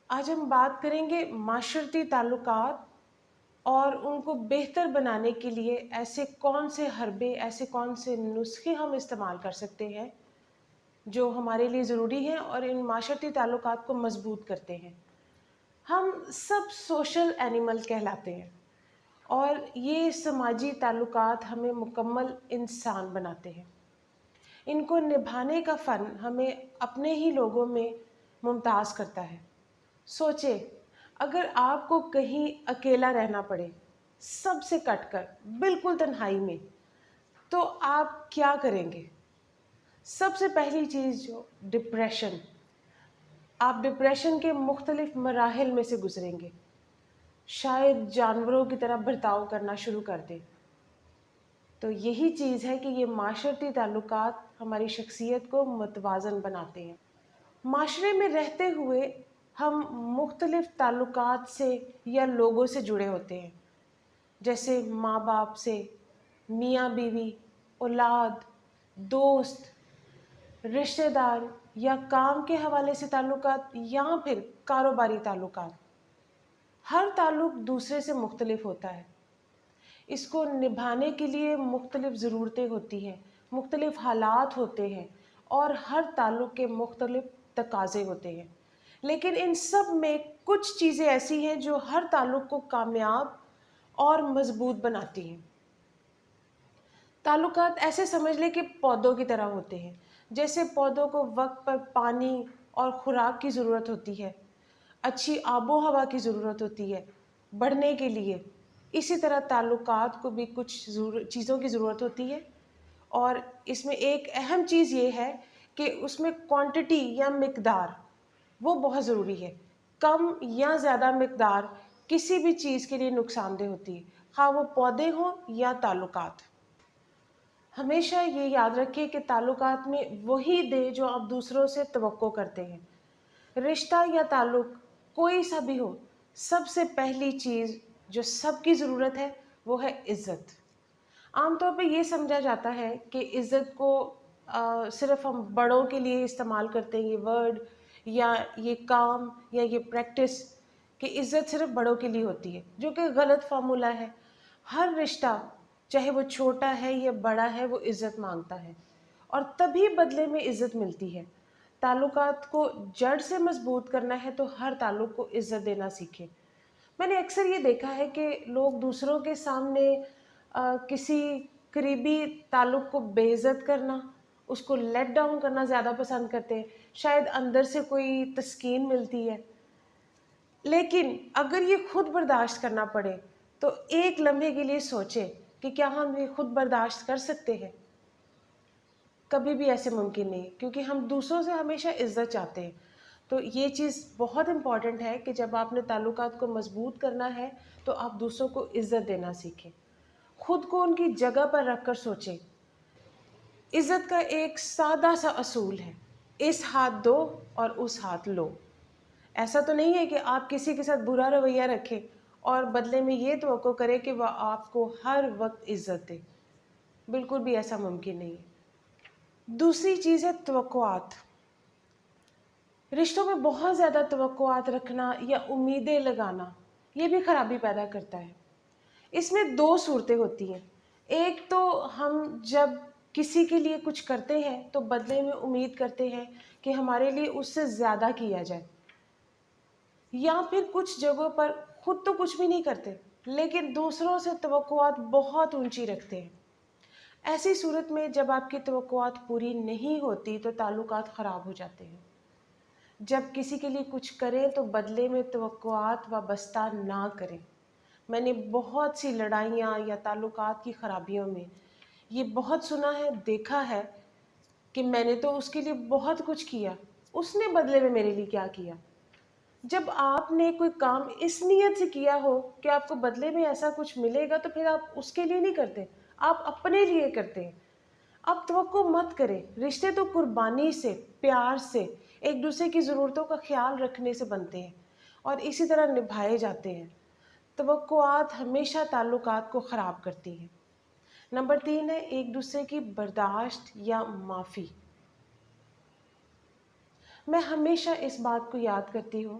آج ہم بات کریں گے معاشرتی تعلقات اور ان کو بہتر بنانے کے لیے ایسے کون سے حربے، ایسے کون سے نسخے ہم استعمال کر سکتے ہیں جو ہمارے لیے ضروری ہیں اور ان معاشرتی تعلقات کو مضبوط کرتے ہیں۔ ہم سب سوشل اینیمل کہلاتے ہیں اور یہ سماجی تعلقات ہمیں مکمل انسان بناتے ہیں۔ ان کو نبھانے کا فن ہمیں اپنے ہی لوگوں میں ممتاز کرتا ہے۔ سوچے، اگر آپ کو کہیں اکیلا رہنا پڑے، سب سے کٹ کر، بالکل تنہائی میں، تو آپ کیا کریں گے؟ سب سے پہلی چیز جو ڈپریشن، آپ ڈپریشن کے مختلف مراحل میں سے گزریں گے، شاید جانوروں کی طرح برتاؤ کرنا شروع کر دیں۔ تو یہی چیز ہے کہ یہ معاشرتی تعلقات ہماری شخصیت کو متوازن بناتے ہیں۔ معاشرے میں رہتے ہوئے ہم مختلف تعلقات سے یا لوگوں سے جڑے ہوتے ہیں، جیسے ماں باپ سے، میاں بیوی، اولاد، دوست، رشتہ دار یا کام کے حوالے سے تعلقات یا پھر کاروباری تعلقات۔ ہر تعلق دوسرے سے مختلف ہوتا ہے۔ اس کو نبھانے کے لیے مختلف ضرورتیں ہوتی ہیں، مختلف حالات ہوتے ہیں اور ہر تعلق کے مختلف تقاضے ہوتے ہیں، لیکن ان سب میں کچھ چیزیں ایسی ہیں جو ہر تعلق کو کامیاب اور مضبوط بناتی ہیں۔ تعلقات ایسے سمجھ لیں کہ پودوں کی طرح ہوتے ہیں۔ جیسے پودوں کو وقت پر پانی اور خوراک کی ضرورت ہوتی ہے، اچھی آب و ہوا کی ضرورت ہوتی ہے بڑھنے کے لیے، اسی طرح تعلقات کو بھی کچھ چیزوں کی ضرورت ہوتی ہے، اور اس میں ایک اہم چیز یہ ہے کہ اس میں کوانٹٹی یا مقدار وہ بہت ضروری ہے۔ کم یا زیادہ مقدار کسی بھی چیز کے لیے نقصان دہ ہوتی ہے، خواہ وہ پودے ہوں یا تعلقات۔ ہمیشہ یہ یاد رکھیں کہ تعلقات میں وہی دیں جو آپ دوسروں سے توقع کرتے ہیں۔ رشتہ یا تعلق کوئی سا بھی ہو، سب سے پہلی چیز جو سب کی ضرورت ہے وہ ہے عزت۔ عام طور پہ یہ سمجھا جاتا ہے کہ عزت کو صرف ہم بڑوں کے لیے استعمال کرتے ہیں، یہ ورڈ یا یہ کام یا یہ پریکٹس، کہ عزت صرف بڑوں کے لیے ہوتی ہے، جو کہ غلط فارمولہ ہے۔ ہر رشتہ، چاہے وہ چھوٹا ہے یا بڑا ہے، وہ عزت مانگتا ہے اور تبھی بدلے میں عزت ملتی ہے۔ تعلقات کو جڑ سے مضبوط کرنا ہے تو ہر تعلق کو عزت دینا سیکھیں۔ میں نے اکثر یہ دیکھا ہے کہ لوگ دوسروں کے سامنے کسی قریبی تعلق کو بے عزت کرنا، اس کو لیٹ ڈاؤن کرنا زیادہ پسند کرتے ہیں، شاید اندر سے کوئی تسکین ملتی ہے۔ لیکن اگر یہ خود برداشت کرنا پڑے تو ایک لمحے کے لیے سوچیں کہ کیا ہم یہ خود برداشت کر سکتے ہیں؟ کبھی بھی ایسے ممکن نہیں، کیونکہ ہم دوسروں سے ہمیشہ عزت چاہتے ہیں۔ تو یہ چیز بہت امپورٹنٹ ہے کہ جب آپ نے تعلقات کو مضبوط کرنا ہے تو آپ دوسروں کو عزت دینا سیکھیں، خود کو ان کی جگہ پر رکھ کر سوچیں۔ عزت کا ایک سادہ سا اصول ہے، اس ہاتھ دو اور اس ہاتھ لو۔ ایسا تو نہیں ہے کہ آپ کسی کے ساتھ برا رویہ رکھیں اور بدلے میں یہ توقع کریں کہ وہ آپ کو ہر وقت عزت دے، بالکل بھی ایسا ممکن نہیں ہے۔ دوسری چیز ہے توقعات۔ رشتوں میں بہت زیادہ توقعات رکھنا یا امیدیں لگانا، یہ بھی خرابی پیدا کرتا ہے۔ اس میں دو صورتیں ہوتی ہیں۔ ایک تو ہم جب کسی کے لیے کچھ کرتے ہیں تو بدلے میں امید کرتے ہیں کہ ہمارے لیے اس سے زیادہ کیا جائے، یا پھر کچھ جگہوں پر خود تو کچھ بھی نہیں کرتے لیکن دوسروں سے توقعات بہت اونچی رکھتے ہیں۔ ایسی صورت میں جب آپ کی توقعات پوری نہیں ہوتی تو تعلقات خراب ہو جاتے ہیں۔ جب کسی کے لیے کچھ کریں تو بدلے میں توقعات وابستہ نہ کریں۔ میں نے بہت سی لڑائیاں یا تعلقات کی خرابیوں میں یہ بہت سنا ہے، دیکھا ہے کہ میں نے تو اس کے لیے بہت کچھ کیا، اس نے بدلے میں میرے لیے کیا کیا۔ جب آپ نے کوئی کام اس نیت سے کیا ہو کہ آپ کو بدلے میں ایسا کچھ ملے گا تو پھر آپ اس کے لیے نہیں کرتے، آپ اپنے لیے کرتے ہیں۔ آپ توقع مت کریں، رشتے تو قربانی سے، پیار سے، ایک دوسرے کی ضرورتوں کا خیال رکھنے سے بنتے ہیں اور اسی طرح نبھائے جاتے ہیں۔ توقعات ہمیشہ تعلقات کو خراب کرتی ہیں۔ نمبر 3 ہے ایک دوسرے کی برداشت یا معافی۔ میں ہمیشہ اس بات کو یاد کرتی ہوں